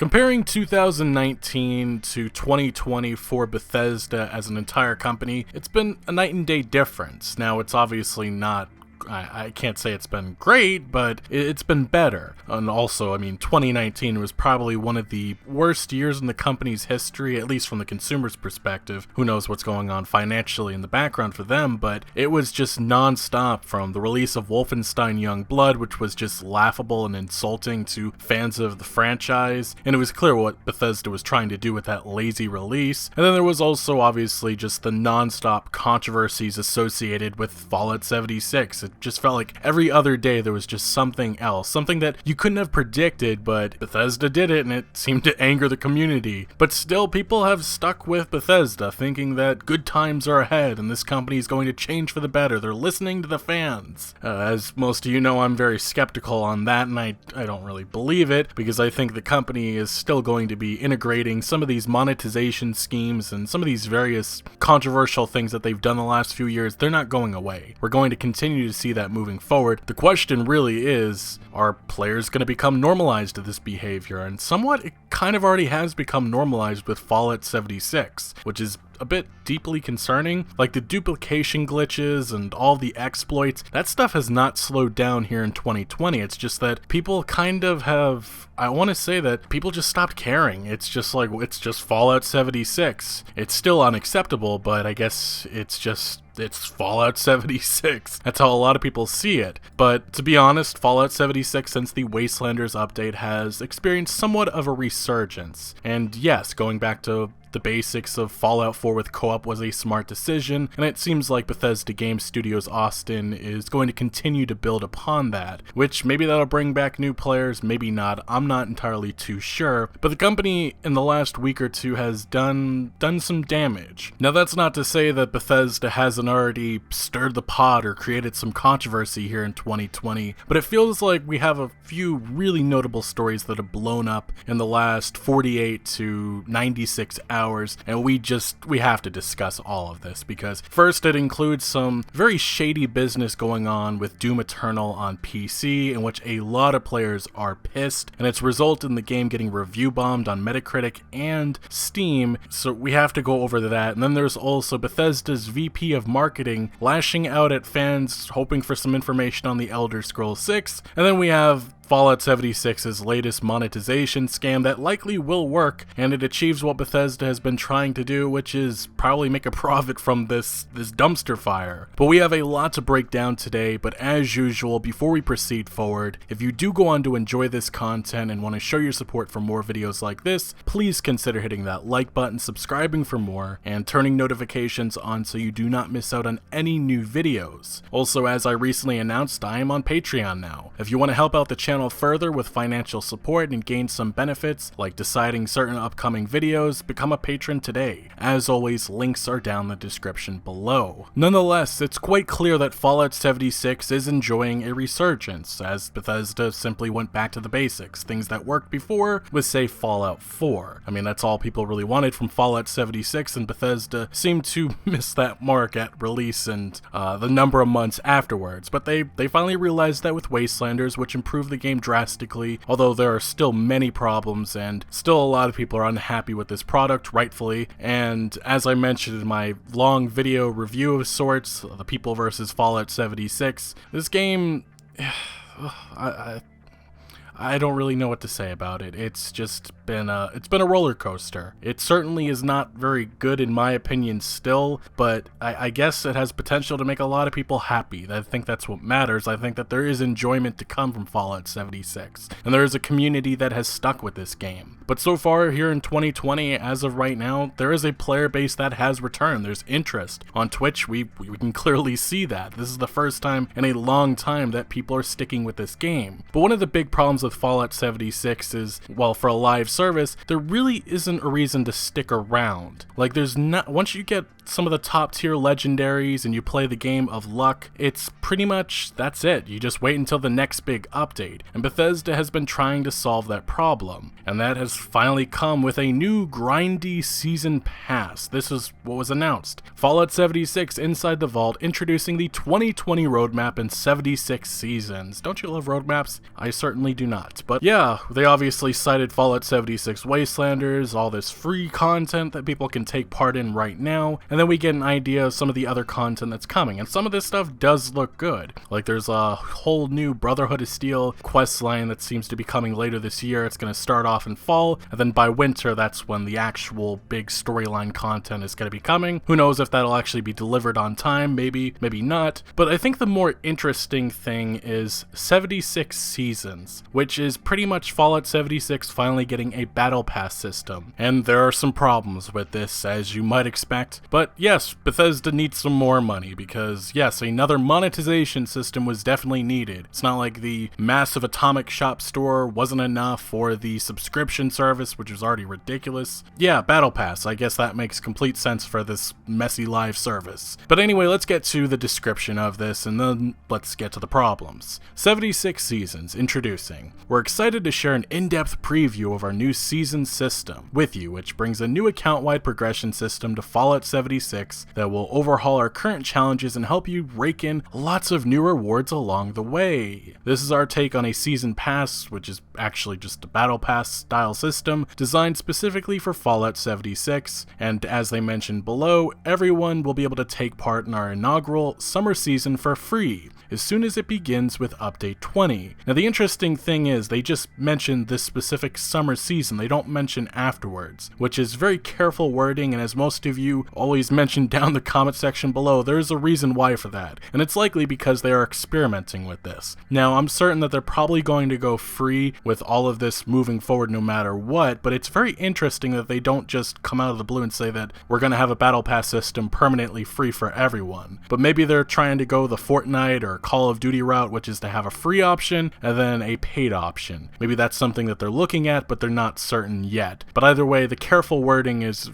Comparing 2019 to 2020 for Bethesda as an entire company, it's been a night and day difference. Now, it's obviously not I can't say it's been great, but it's been better. And also, 2019 was probably one of the worst years in the company's history, at least from the consumer's perspective. Who knows what's going on financially in the background for them, but it was just non-stop from the release of Wolfenstein Youngblood, which was just laughable and insulting to fans of the franchise, and it was clear what Bethesda was trying to do with that lazy release. And then there was also obviously just the non-stop controversies associated with Fallout 76. It just felt like every other day there was just something else, something that you couldn't have predicted, but Bethesda did it and it seemed to anger the community. But still, people have stuck with Bethesda, thinking that good times are ahead and this company is going to change for the better. They're listening to the fans. As most of you know, I'm very skeptical on that, and I don't really believe it, because I think the company is still going to be integrating some of these monetization schemes and some of these various controversial things that they've done the last few years. They're not going away. We're going to continue to see that moving forward. The question really is, are players going to become normalized to this behavior? And somewhat it kind of already has become normalized with Fallout 76, which is a bit deeply concerning. Like the duplication glitches and all the exploits, that stuff has not slowed down here in 2020. It's just that people kind of have, I want to say that people just stopped caring. It's just like, it's just Fallout 76. It's still unacceptable, but I guess it's Fallout 76. That's how a lot of people see it. But to be honest, Fallout 76 since the Wastelanders update has experienced somewhat of a resurgence. And yes, going back to the basics of Fallout 4 with co-op was a smart decision, and it seems like Bethesda Game Studios Austin is going to continue to build upon that, which maybe that'll bring back new players, maybe not. I'm not entirely too sure, but the company in the last week or two has done some damage. Now, that's not to say that Bethesda hasn't already stirred the pot or created some controversy here in 2020, but it feels like we have a few really notable stories that have blown up in the last 48 to 96 hours. And we have to discuss all of this, because first it includes some very shady business going on with Doom Eternal on PC, in which a lot of players are pissed, and it's resulted in the game getting review bombed on Metacritic and Steam, so we have to go over that. And then there's also Bethesda's VP of Marketing lashing out at fans hoping for some information on the Elder Scrolls 6, and then we have Fallout 76's latest monetization scam that likely will work, and it achieves what Bethesda has been trying to do, which is probably make a profit from this dumpster fire. But we have a lot to break down today, but as usual, before we proceed forward, if you do go on to enjoy this content and want to show your support for more videos like this, please consider hitting that like button, subscribing for more, and turning notifications on so you do not miss out on any new videos. Also, as I recently announced, I am on Patreon now. If you want to help out the channel further with financial support and gain some benefits like deciding certain upcoming videos, become a patron today. As always, links are down in the description below. Nonetheless, it's quite clear that Fallout 76 is enjoying a resurgence, as Bethesda simply went back to the basics, things that worked before with, say, Fallout 4. That's all people really wanted from Fallout 76, and Bethesda seemed to miss that mark at release and the number of months afterwards, but they finally realized that with Wastelanders, which improved the game drastically, although there are still many problems and still a lot of people are unhappy with this product, rightfully. And as I mentioned in my long video review of sorts, the people versus Fallout 76, this game, I don't really know what to say about it. It's just been a roller coaster. It certainly is not very good in my opinion still, but I guess it has potential to make a lot of people happy. I think that's what matters. I think that there is enjoyment to come from Fallout 76, and there is a community that has stuck with this game. But so far here in 2020, as of right now, there is a player base that has returned. There's interest. On Twitch, we can clearly see that. This is the first time in a long time that people are sticking with this game. But one of the big problems with Fallout 76 is, well, for a live service, there really isn't a reason to stick around. Like, there's not, once you get some of the top tier legendaries and you play the game of luck, it's pretty much that's it. You just wait until the next big update. And Bethesda has been trying to solve that problem, and that has finally come with a new grindy season pass. This is what was announced. Fallout 76 Inside the Vault, introducing the 2020 roadmap and 76 seasons. Don't you love roadmaps? I certainly do not. But yeah, they obviously cited Fallout 76 Wastelanders, all this free content that people can take part in right now, and then we get an idea of some of the other content that's coming. And some of this stuff does look good. Like there's a whole new Brotherhood of Steel quest line that seems to be coming later this year. It's going to start off in fall, and then by winter, that's when the actual big storyline content is going to be coming. Who knows if that'll actually be delivered on time, maybe not. But I think the more interesting thing is 76 seasons, which is pretty much Fallout 76 finally getting a battle pass system. And there are some problems with this, as you might expect. But yes, Bethesda needs some more money because yes, another monetization system was definitely needed. It's not like the massive Atomic Shop store wasn't enough, or the subscription service, which was already ridiculous. Yeah, battle pass, I guess that makes complete sense for this messy live service. But anyway, let's get to the description of this and then let's get to the problems. 76 Seasons, introducing. We're excited to share an in-depth preview of our new season system with you, which brings a new account-wide progression system to Fallout 76 that will overhaul our current challenges and help you rake in lots of new rewards along the way. This is our take on a season pass, which is actually just a battle pass style system designed specifically for Fallout 76, and as they mentioned below, everyone will be able to take part in our inaugural summer season for free as soon as it begins with update 20. Now the interesting thing is they just mentioned this specific summer season, they don't mention afterwards, which is very careful wording, and as most of you always mention down the comment section below, there's a reason why for that, and it's likely because they are experimenting with this. Now I'm certain that they're probably going to go free with all of this moving forward no matter what, but it's very interesting that they don't just come out of the blue and say that we're going to have a battle pass system permanently free for everyone. But maybe they're trying to go the Fortnite or Call of Duty route, which is to have a free option and then a paid option. Maybe that's something that they're looking at, but they're not certain yet. But either way, the careful wording is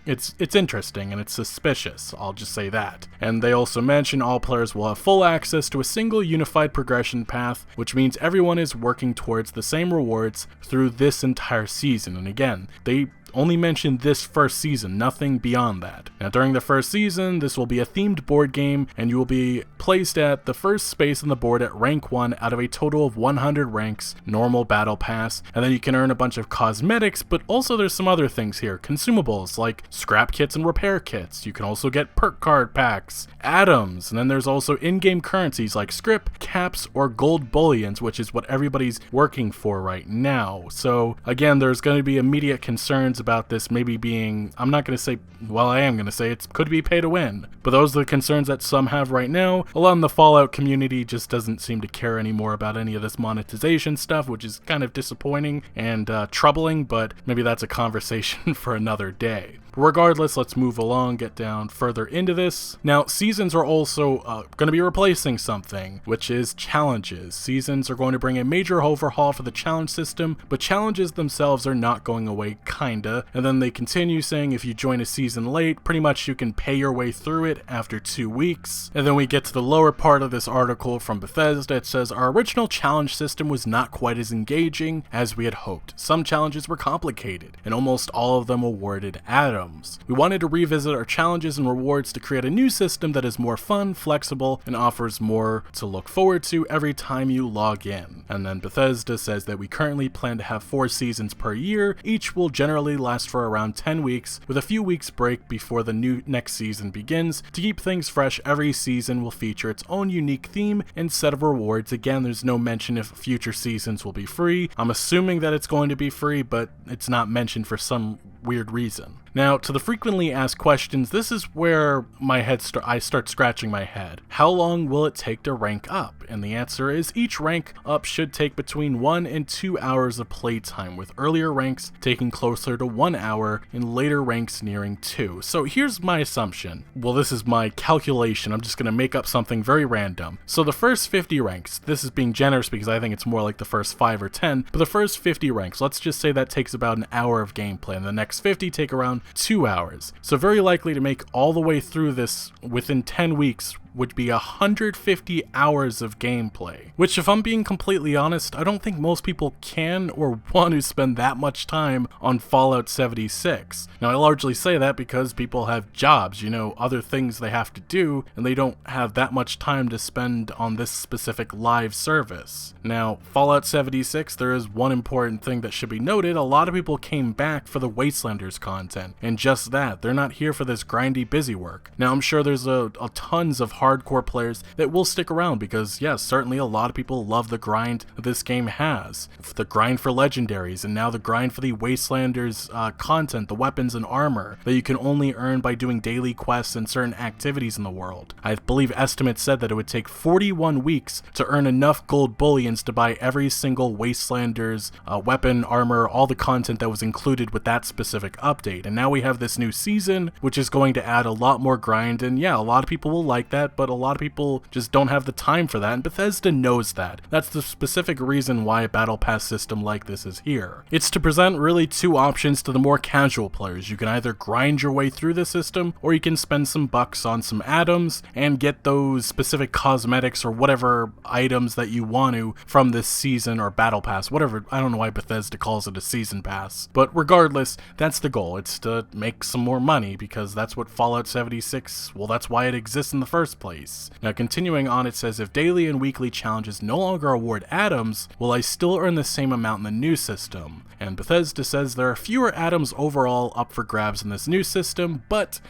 it's interesting and it's suspicious, I'll just say that. And they also mention all players will have full access to a single unified progression path, which means everyone is working towards the same rewards through this entire season. And again, they only mentioned this first season, nothing beyond that. Now during the first season, this will be a themed board game, and you will be placed at the first space on the board at rank 1 out of a total of 100 ranks, normal battle pass, and then you can earn a bunch of cosmetics, but also there's some other things here, consumables like scrap kits and repair kits. You can also get perk card packs, atoms, and then there's also in-game currencies like script, caps, or gold bullions, which is what everybody's working for right now. So again, there's going to be immediate concerns about this maybe being, I'm not going to say, well I am going to say it could be pay to win, but those are the concerns that some have right now. A lot of the Fallout community just doesn't seem to care anymore about any of this monetization stuff, which is kind of disappointing and troubling, but maybe that's a conversation for another day. Regardless, let's move along, get down further into this. Now, seasons are also going to be replacing something, which is challenges. Seasons are going to bring a major overhaul for the challenge system, but challenges themselves are not going away, kinda. And then they continue saying if you join a season late, pretty much you can pay your way through it after 2 weeks. And then we get to the lower part of this article from Bethesda. It says, our original challenge system was not quite as engaging as we had hoped. Some challenges were complicated, and almost all of them awarded atoms. We wanted to revisit our challenges and rewards to create a new system that is more fun, flexible, and offers more to look forward to every time you log in. And then Bethesda says that we currently plan to have 4 seasons per year. Each will generally last for around 10 weeks, with a few weeks break before the next season begins. To keep things fresh, every season will feature its own unique theme and set of rewards. Again, there's no mention if future seasons will be free. I'm assuming that it's going to be free, but it's not mentioned for some weird reason. Now, to the frequently asked questions, this is where I start scratching my head. How long will it take to rank up? And the answer is each rank up should take between 1 and 2 hours of playtime, with earlier ranks taking closer to 1 hour and later ranks nearing 2. So here's my assumption. Well, this is my calculation. I'm just going to make up something very random. So the first 50 ranks, this is being generous because I think it's more like the first 5 or 10, but the first 50 ranks, let's just say that takes about an hour of gameplay, and the next 50 take around 2 hours. So very likely to make all the way through this within 10 weeks would be 150 hours of gameplay, which, if I'm being completely honest, I don't think most people can or want to spend that much time on Fallout 76. Now, I largely say that because people have jobs, other things they have to do, and they don't have that much time to spend on this specific live service. Now, Fallout 76, there is one important thing that should be noted. A lot of people came back for the Wastelanders content, and just that, they're not here for this grindy busy work. Now, I'm sure there's a tons of hardcore players that will stick around because, yes, certainly a lot of people love the grind that this game has. The grind for legendaries, and now the grind for the Wastelanders content, the weapons and armor that you can only earn by doing daily quests and certain activities in the world. I believe estimates said that it would take 41 weeks to earn enough gold bullions to buy every single Wastelanders weapon, armor, all the content that was included with that specific update. And now we have this new season, which is going to add a lot more grind, and yeah, a lot of people will like that, but a lot of people just don't have the time for that, and Bethesda knows that. That's the specific reason why a battle pass system like this is here. It's to present really two options to the more casual players. You can either grind your way through the system, or you can spend some bucks on some atoms and get those specific cosmetics or whatever items that you want to from this season or battle pass, whatever. I don't know why Bethesda calls it a season pass, but regardless, that's the goal. It's to make some more money because that's what Fallout 76, well, that's why it exists in the first place. Now, continuing on, it says, if daily and weekly challenges no longer award atoms, will I still earn the same amount in the new system? And Bethesda says there are fewer atoms overall up for grabs in this new system,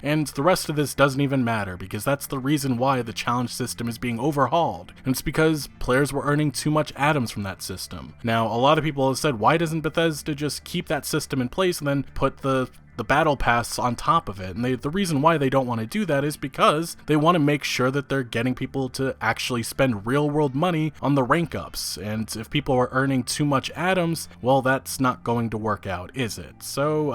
and the rest of this doesn't even matter because that's the reason why the challenge system is being overhauled, and it's because players were earning too much atoms from that system. Now, a lot of people have said, why doesn't Bethesda just keep that system in place and then put the battle pass on top of it? And the reason why they don't want to do that is because they want to make sure that they're getting people to actually spend real world money on the rank ups, and if people are earning too much atoms, well, that's not going to work out, is it? So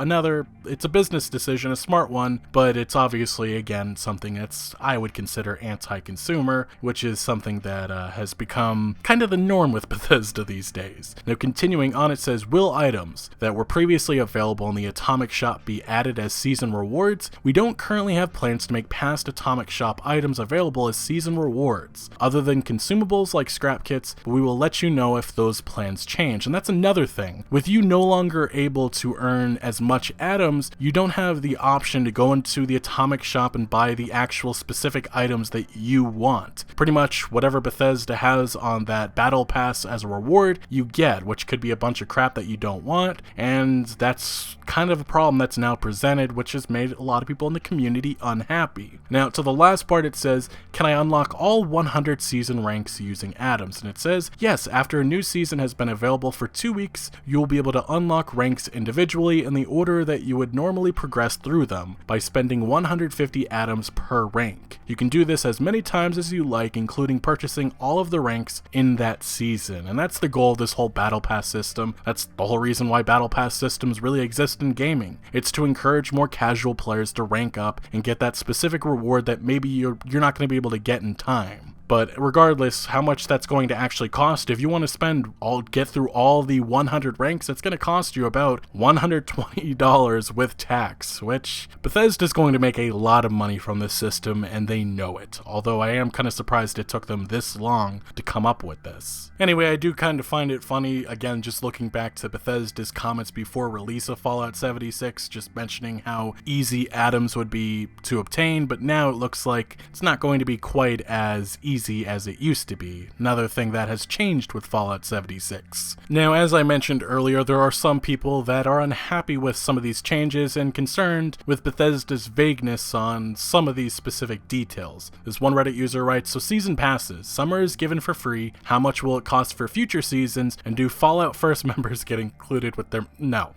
it's a business decision, a smart one, but it's obviously, again, something that's, I would consider, anti-consumer, which is something that has become kind of the norm with Bethesda these days. Now, continuing on, it says, will items that were previously available in the Atomic Shop be added as season rewards? We don't currently have plans to make past Atomic Shop items available as season rewards, other than consumables like scrap kits, but we will let you know if those plans change. And that's another thing. With you no longer able to earn as much atoms, you don't have the option to go into the Atomic Shop and buy the actual specific items that you want. Pretty much whatever Bethesda has on that battle pass as a reward, you get, which could be a bunch of crap that you don't want, and that's kind of a problem that's now presented, which has made a lot of people in the community unhappy. Now, to the last part, it says, can I unlock all 100 season ranks using atoms? And it says, yes, after a new season has been available for 2 weeks, you will be able to unlock ranks individually in the order that you would normally progress through them by spending 150 atoms per rank. You can do this as many times as you like, including purchasing all of the ranks in that season. And that's the goal of this whole battle pass system. That's the whole reason why battle pass systems really exist in gaming. It's to encourage more casual players to rank up and get that specific reward that maybe you're not going to be able to get in time. But regardless how much that's going to actually cost, if you want to get through all the 100 ranks, it's going to cost you about $120 with tax, which Bethesda's going to make a lot of money from this system, and they know it. Although I am kind of surprised it took them this long to come up with this. Anyway, I do kind of find it funny, again, just looking back to Bethesda's comments before release of Fallout 76, just mentioning how easy atoms would be to obtain, but now it looks like it's not going to be quite as easy as it used to be. Another thing that has changed with Fallout 76. Now, as I mentioned earlier, there are some people that are unhappy with some of these changes and concerned with Bethesda's vagueness on some of these specific details. This one Reddit user writes, so season passes, summer is given for free, how much will it cost for future seasons, and do Fallout First members get included with their... No.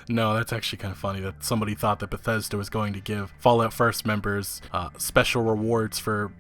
No, that's actually kind of funny that somebody thought that Bethesda was going to give Fallout First members special rewards for...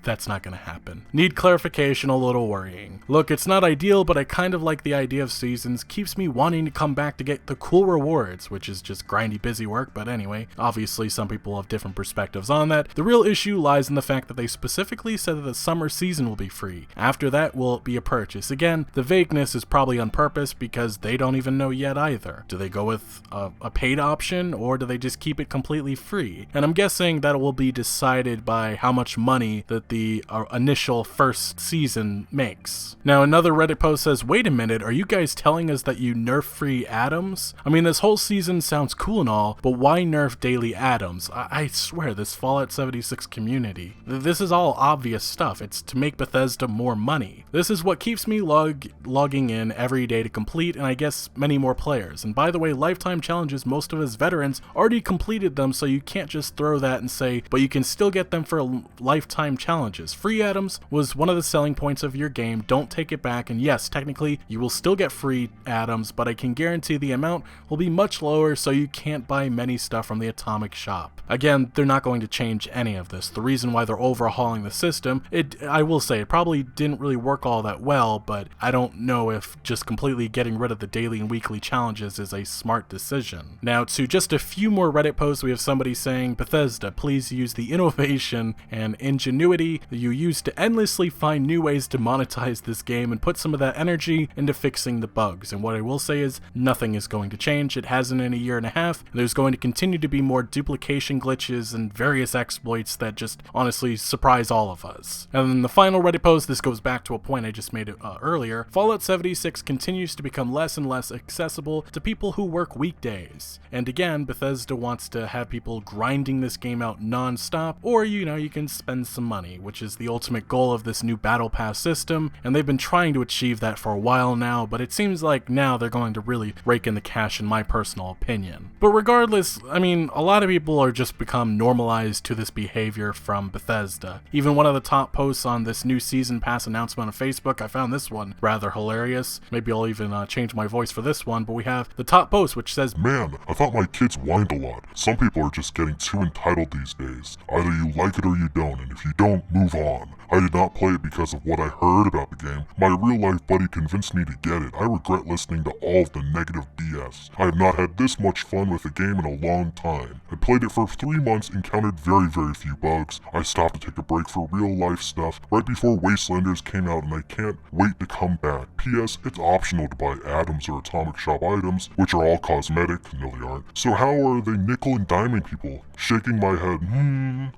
That's not going to happen. Need clarification, a little worrying. Look, it's not ideal, but I kind of like the idea of seasons. Keeps me wanting to come back to get the cool rewards, which is just grindy busy work, but anyway, obviously some people have different perspectives on that. The real issue lies in the fact that they specifically said that the summer season will be free. After that, will it be a purchase? Again, the vagueness is probably on purpose because they don't even know yet either. Do they go with a paid option, or do they just keep it completely free? And I'm guessing that it will be decided by how much money that the initial first season makes. Now, another Reddit post says, wait a minute, are you guys telling us that you nerf free atoms? I mean, this whole season sounds cool and all, but why nerf daily atoms? I swear, this Fallout 76 community, this is all obvious stuff. It's to make Bethesda more money. This is what keeps me logging in every day to complete, and I guess many more players. And by the way, lifetime challenges, most of us veterans already completed them, so you can't just throw that and say, but you can still get them for lifetime challenges. Free atoms was one of the selling points of your game. Don't take it back, and yes, technically you will still get free atoms, but I can guarantee the amount will be much lower, so you can't buy many stuff from the Atomic Shop. Again, they're not going to change any of this. The reason why they're overhauling the system, I will say, it probably didn't really work all that well, but I don't know if just completely getting rid of the daily and weekly challenges is a smart decision. Now, to just a few more Reddit posts, we have somebody saying, Bethesda, please use the innovation and ingenuity that you use to endlessly find new ways to monetize this game and put some of that energy into fixing the bugs. And what I will say is, nothing is going to change. It hasn't in a year and a half. There's going to continue to be more duplication glitches and various exploits that just honestly surprise all of us. And then the final Reddit post, this goes back to a point I just made earlier, Fallout 76 continues to become less and less accessible to people who work weekdays. And again, Bethesda wants to have people grinding this game out non-stop, or you can spend some money, which is the ultimate goal of this new Battle Pass system, and they've been trying to achieve that for a while now, but it seems like now they're going to really rake in the cash in my personal opinion. But regardless, I mean, a lot of people are just become normalized to this behavior from Bethesda. Even one of the top posts on this new season pass announcement on Facebook, I found this one rather hilarious. Maybe I'll even change my voice for this one, but we have the top post which says, Man, I thought my kids whined a lot. Some people are just getting too entitled these days. Either you like it or you don't, and if you don't, move on. I did not play it because of what I heard about the game. My real-life buddy convinced me to get it. I regret listening to all of the negative BS. I have not had this much fun with a game in a long time. I played it for 3 months, encountered very few bugs. I stopped to take a break for real-life stuff right before Wastelanders came out, and I can't wait to come back. P.S. It's optional to buy atoms or Atomic Shop items, which are all cosmetic. No, they aren't. So how are they nickel and diming people? Shaking my head,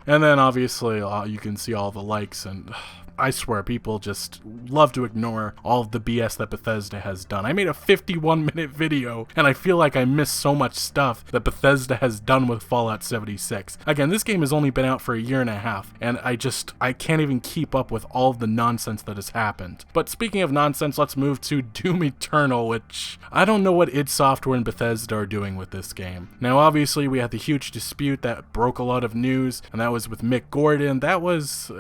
And then obviously you can see all the likes, and I swear people just love to ignore all of the BS that Bethesda has done. I made a 51-minute video, and I feel like I missed so much stuff that Bethesda has done with Fallout 76. Again, this game has only been out for a year and a half, and I can't even keep up with all of the nonsense that has happened. But speaking of nonsense, let's move to Doom Eternal, which I don't know what id Software and Bethesda are doing with this game. Now, obviously, we had the huge dispute that broke a lot of news, and that was with Mick Gordon. That was...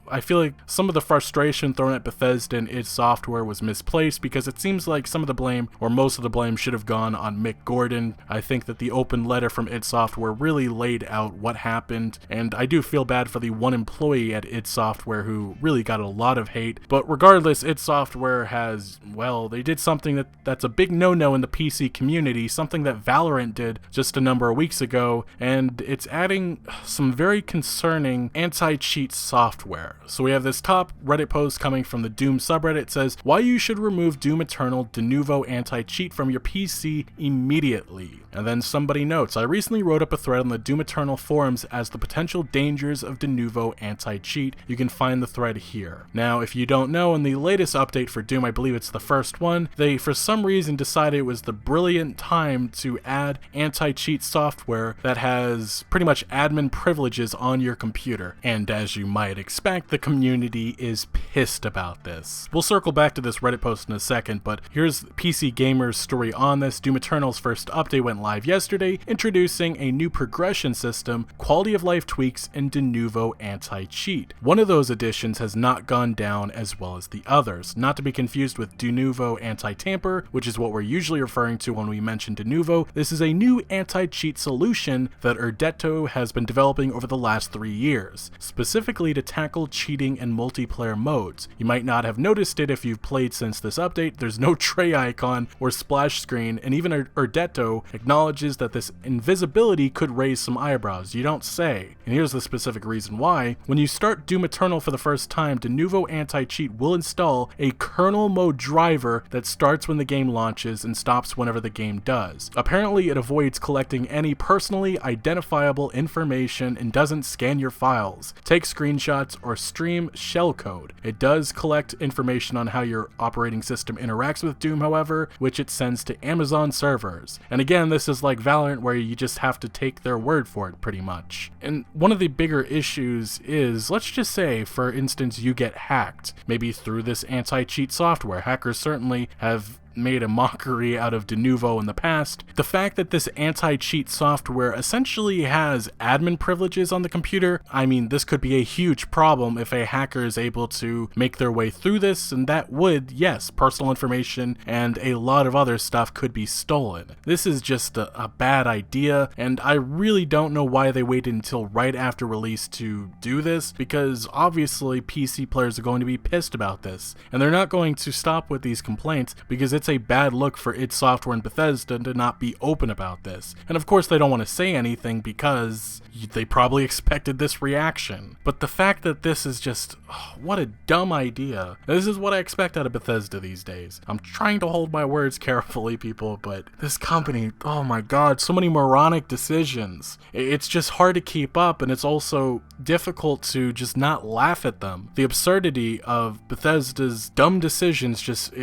I feel like some of the frustration thrown at Bethesda and id Software was misplaced, because it seems like some of the blame, or most of the blame, should have gone on Mick Gordon. I think that the open letter from id Software really laid out what happened, and I do feel bad for the one employee at id Software who really got a lot of hate. But regardless, id Software has, well, they did something that's a big no-no in the PC community, something that Valorant did just a number of weeks ago, and it's adding some very concerning anti-cheat software. So we have this top Reddit post coming from the Doom subreddit. It says, why you should remove Doom Eternal de novo anti-cheat from your PC immediately. And then somebody notes, I recently wrote up a thread on the Doom Eternal forums as the potential dangers of de novo anti-cheat. You can find the thread here. Now, if you don't know, in the latest update for Doom, I believe it's the first one, they for some reason decided it was the brilliant time to add anti-cheat software that has pretty much admin privileges on your computer. And as you might expect, the community is pissed about this. We'll circle back to this Reddit post in a second, but here's PC Gamer's story on this. Doom Eternal's first update went live yesterday, introducing a new progression system, quality of life tweaks, and de novo anti-cheat. One of those additions has not gone down as well as the others, not to be confused with de novo anti-tamper, which is what we're usually referring to when we mention de novo. This is a new anti-cheat solution that Erdetto has been developing over the last 3 years, specifically to tackle cheating and multiplayer modes. You might not have noticed it if you've played since this update. There's no tray icon or splash screen, and even Erdetto acknowledges that this invisibility could raise some eyebrows. You don't say. And here's the specific reason why. When you start Doom Eternal for the first time, Denuvo Anti-Cheat will install a kernel mode driver that starts when the game launches and stops whenever the game does. Apparently, it avoids collecting any personally identifiable information and doesn't scan your files, take screenshots, or stream shellcode. It does collect information on how your operating system interacts with Doom, however, which it sends to Amazon servers. And again, this is like Valorant, where you just have to take their word for it pretty much. And one of the bigger issues is, let's just say, for instance, you get hacked, maybe through this anti-cheat software. Hackers certainly have made a mockery out of Denuvo in the past. The fact that this anti-cheat software essentially has admin privileges on the computer, I mean, this could be a huge problem if a hacker is able to make their way through this, and that would, yes, personal information and a lot of other stuff could be stolen. This is just a bad idea, and I really don't know why they waited until right after release to do this, because obviously PC players are going to be pissed about this, and they're not going to stop with these complaints because it's a bad look for id Software and Bethesda to not be open about this. And of course they don't want to say anything because they probably expected this reaction. But the fact that this is just, what a dumb idea. This is what I expect out of Bethesda these days. I'm trying to hold my words carefully, people, but this company, oh my god, so many moronic decisions. It's just hard to keep up, and it's also difficult to just not laugh at them. The absurdity of Bethesda's dumb decisions just,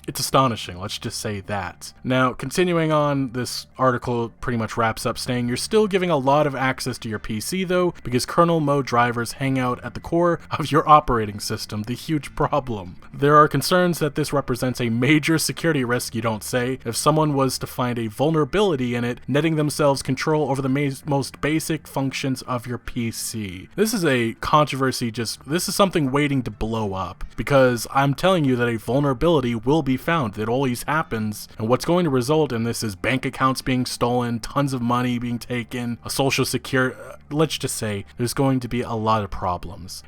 it's astonishing, let's just say that. Now, continuing on, this article pretty much wraps up saying you're still giving a lot of access to your PC though, because kernel mode drivers hang out at the core of your operating system, the huge problem. There are concerns that this represents a major security risk, you don't say, if someone was to find a vulnerability in it, netting themselves control over the most basic functions of your PC. This is a controversy, this is something waiting to blow up, because I'm telling you that a vulnerability will be found. It always happens, and what's going to result in this is bank accounts being stolen, tons of money being taken, a social security, let's just say there's going to be a lot of problems.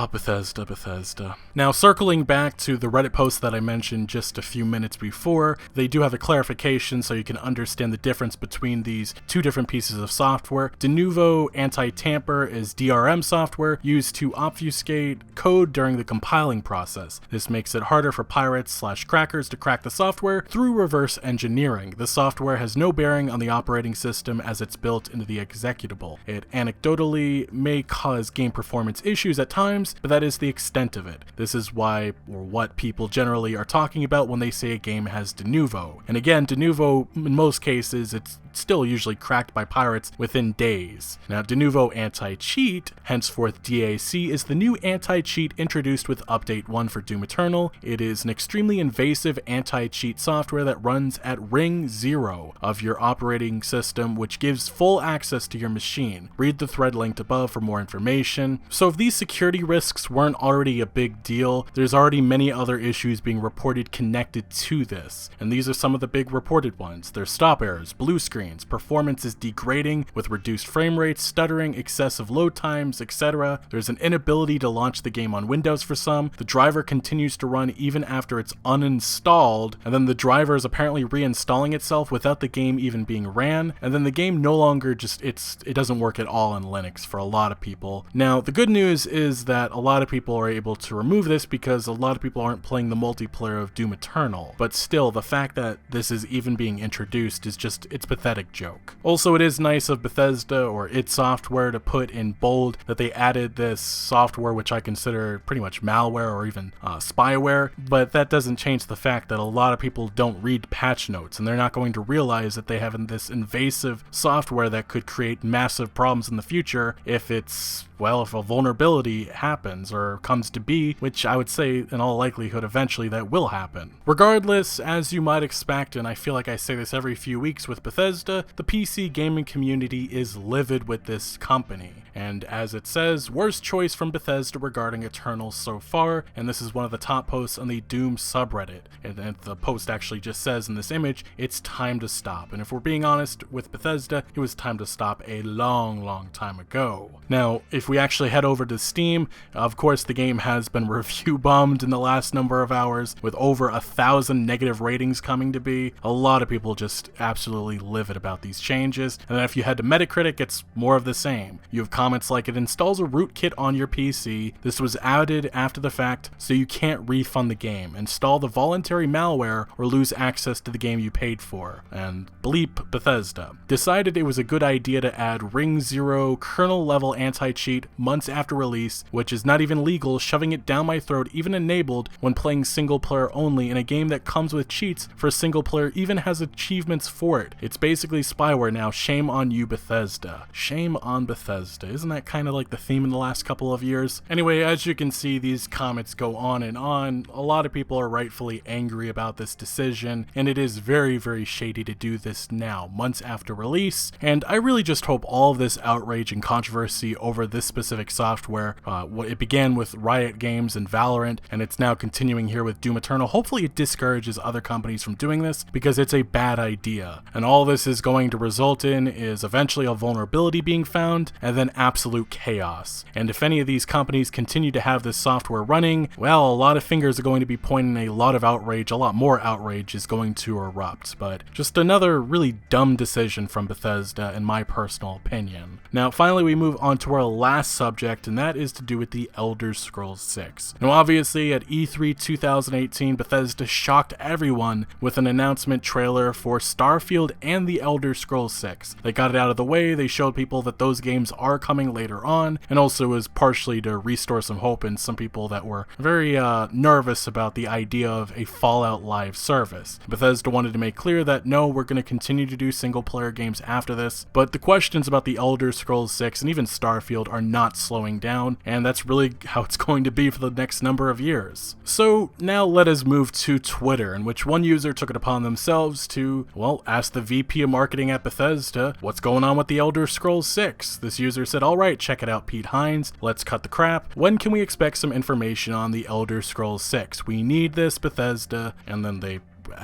Bethesda. Now, circling back to the Reddit post that I mentioned just a few minutes before, they do have a clarification so you can understand the difference between these two different pieces of software. Denuvo Anti-Tamper is DRM software used to obfuscate code during the compiling process. This makes it harder for pirates/crackers to crack the software through reverse engineering. The software has no bearing on the operating system as it's built into the executable. It anecdotally may cause game performance issues at times, but that is the extent of it. This is why, or what people generally are talking about when they say a game has Denuvo. And again, Denuvo, in most cases, it's still usually cracked by pirates within days. Now, Denuvo Anti-Cheat, henceforth DAC, is the new anti-cheat introduced with Update 1 for Doom Eternal. It is an extremely invasive anti-cheat software that runs at ring 0 of your operating system, which gives full access to your machine. Read the thread linked above for more information. So if these security risks weren't already a big deal, there's already many other issues being reported connected to this. And these are some of the big reported ones. There's stop errors, blue screens, performance is degrading with reduced frame rates, stuttering, excessive load times, etc. There's an inability to launch the game on Windows for some. The driver continues to run even after it's uninstalled, and then the driver is apparently reinstalling itself without the game even being ran, and then the game no longer it doesn't work at all in Linux for a lot of people. Now, the good news is that a lot of people are able to remove this because a lot of people aren't playing the multiplayer of Doom Eternal, but still, the fact that this is even being introduced is it's pathetic joke. Also, it is nice of Bethesda or id Software to put in bold that they added this software, which I consider pretty much malware or even spyware, but that doesn't change the fact that a lot of people don't read patch notes, and they're not going to realize that they have this invasive software that could create massive problems in the future if if a vulnerability happens or comes to be, which I would say in all likelihood eventually that will happen. Regardless, as you might expect, and I feel like I say this every few weeks with Bethesda, Bethesda, the PC gaming community is livid with this company. And as it says, worst choice from Bethesda regarding Eternal so far, and this is one of the top posts on the Doom subreddit. And the post actually just says in this image, it's time to stop. And if we're being honest with Bethesda, it was time to stop a long time ago. Now, if we actually head over to Steam, of course the game has been review bombed in the last number of hours, with over 1,000 negative ratings coming to be. A lot of people just absolutely livid about these changes. And then if you head to Metacritic, it's more of the same. You have comments like, it installs a rootkit on your PC. This was added after the fact, so you can't refund the game. Install the voluntary malware or lose access to the game you paid for. And bleep Bethesda. Decided it was a good idea to add Ring Zero kernel level anti-cheat months after release, which is not even legal, shoving it down my throat, even enabled when playing single player only in a game that comes with cheats for single player, even has achievements for it. It's basically spyware now. Shame on you, Bethesda. Shame on Bethesda. Isn't that kind of like the theme in the last couple of years? Anyway, as you can see, these comments go on and on. A lot of people are rightfully angry about this decision, and it is very shady to do this now, months after release. And I really just hope all of this outrage and controversy over this specific software, it began with Riot Games and Valorant, and it's now continuing here with Doom Eternal. Hopefully it discourages other companies from doing this, because it's a bad idea. And all this is going to result in is eventually a vulnerability being found, and then absolute chaos. And if any of these companies continue to have this software running, well, a lot of fingers are going to be pointing, a lot of outrage, a lot more outrage is going to erupt. But just another really dumb decision from Bethesda, in my personal opinion. Now, finally, we move on to our last subject, and that is to do with the Elder Scrolls 6. Now, obviously, at E3 2018, Bethesda shocked everyone with an announcement trailer for Starfield and the Elder Scrolls 6. They got it out of the way, they showed people that those games are coming later on, and also was partially to restore some hope in some people that were very nervous about the idea of a Fallout Live service. Bethesda wanted to make clear that no, we're going to continue to do single player games after this, but the questions about the Elder Scrolls 6 and even Starfield are not slowing down, and that's really how it's going to be for the next number of years. So now let us move to Twitter, in which one user took it upon themselves to, well, ask the VP of marketing at Bethesda, what's going on with the Elder Scrolls 6? This user said, alright, check it out, Pete Hines, let's cut the crap. When can we expect some information on the Elder Scrolls 6? We need this, Bethesda. And then they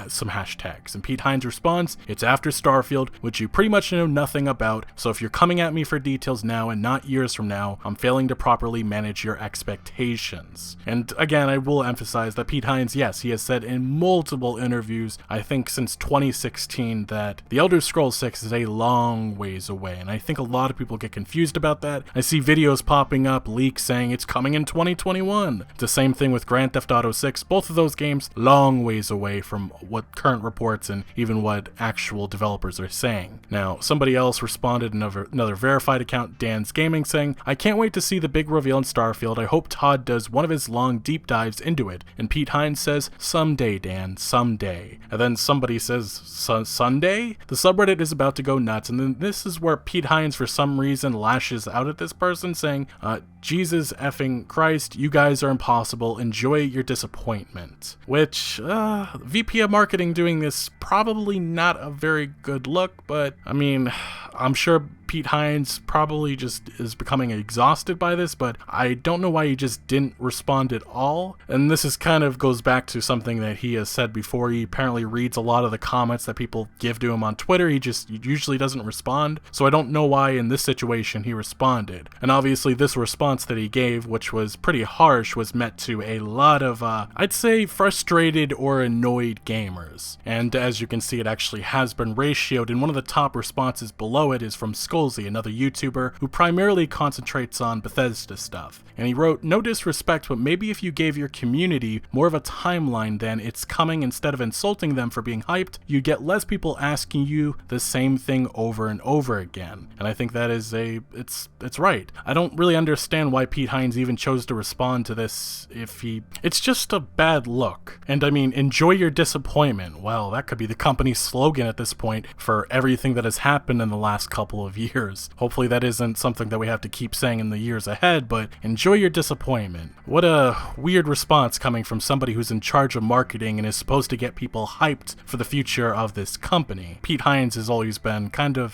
some hashtags, and Pete Hines responds, it's after Starfield, which you pretty much know nothing about, so if you're coming at me for details now and not years from now, I'm failing to properly manage your expectations. And again, I will emphasize that Pete Hines, yes, he has said in multiple interviews, I think since 2016, that the Elder Scrolls 6 is a long ways away, and I think a lot of people get confused about that. I see videos popping up, leaks saying it's coming in 2021. It's the same thing with Grand Theft Auto 6, both of those games long ways away from what current reports and even what actual developers are saying. Now, somebody else responded, another verified account, Dan's Gaming, saying, I can't wait to see the big reveal in Starfield. I hope Todd does one of his long deep dives into it. And Pete Hines says, someday, Dan, someday. And then somebody says, Sunday? The subreddit is about to go nuts, and then this is where Pete Hines for some reason lashes out at this person saying, Jesus effing Christ, you guys are impossible, enjoy your disappointment. Which, VP of marketing doing this, probably not a very good look, but I mean, I'm sure Pete Hines probably just is becoming exhausted by this, but I don't know why he just didn't respond at all. And this is kind of goes back to something that he has said before. He apparently reads a lot of the comments that people give to him on Twitter. He usually doesn't respond. So I don't know why in this situation he responded. And obviously this response that he gave, which was pretty harsh, was met to a lot of, I'd say, frustrated or annoyed gamers. And as you can see, it actually has been ratioed, and one of the top responses below it is from Skullsy, another YouTuber who primarily concentrates on Bethesda stuff. And he wrote, no disrespect, but maybe if you gave your community more of a timeline than it's coming instead of insulting them for being hyped, you'd get less people asking you the same thing over and over again. And I think that is it's right. I don't really understand why Pete Hines even chose to respond to this it's just a bad look. And I mean, enjoy your disappointment. Well, that could be the company's slogan at this point for everything that has happened in the last last couple of years. Hopefully that isn't something that we have to keep saying in the years ahead, but enjoy your disappointment. What a weird response coming from somebody who's in charge of marketing and is supposed to get people hyped for the future of this company. Pete Hines has always been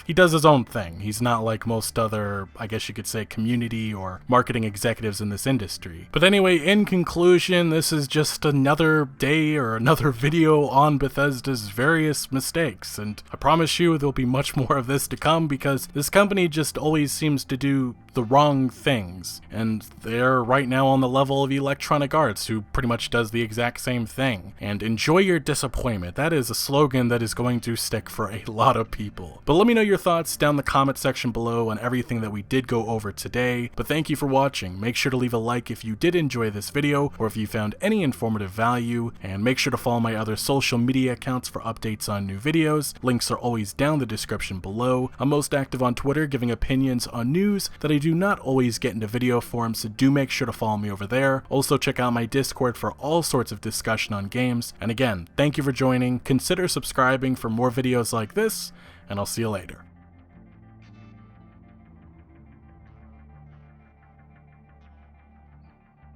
he does his own thing. He's not like most other, I guess you could say, community or marketing executives in this industry. But anyway, in conclusion, this is just another day or another video on Bethesda's various mistakes, and I promise you there'll be much more of this to come because this company just always seems to do the wrong things, and they're right now on the level of Electronic Arts, who pretty much does the exact same thing. And enjoy your disappointment. That is a slogan that is going to stick for a lot of people. But let me know your thoughts down in the comment section below on everything that we did go over today. But thank you for watching. Make sure to leave a like if you did enjoy this video or if you found any informative value, and make sure to follow my other social media accounts for updates on new videos. Links are always down in the description below. I'm most active on Twitter, giving opinions on news that I do not always get into video form, so do make sure to follow me over there. Also check out my Discord for all sorts of discussion on games. And again, thank you for joining. Consider subscribing for more videos like this, and I'll see you later.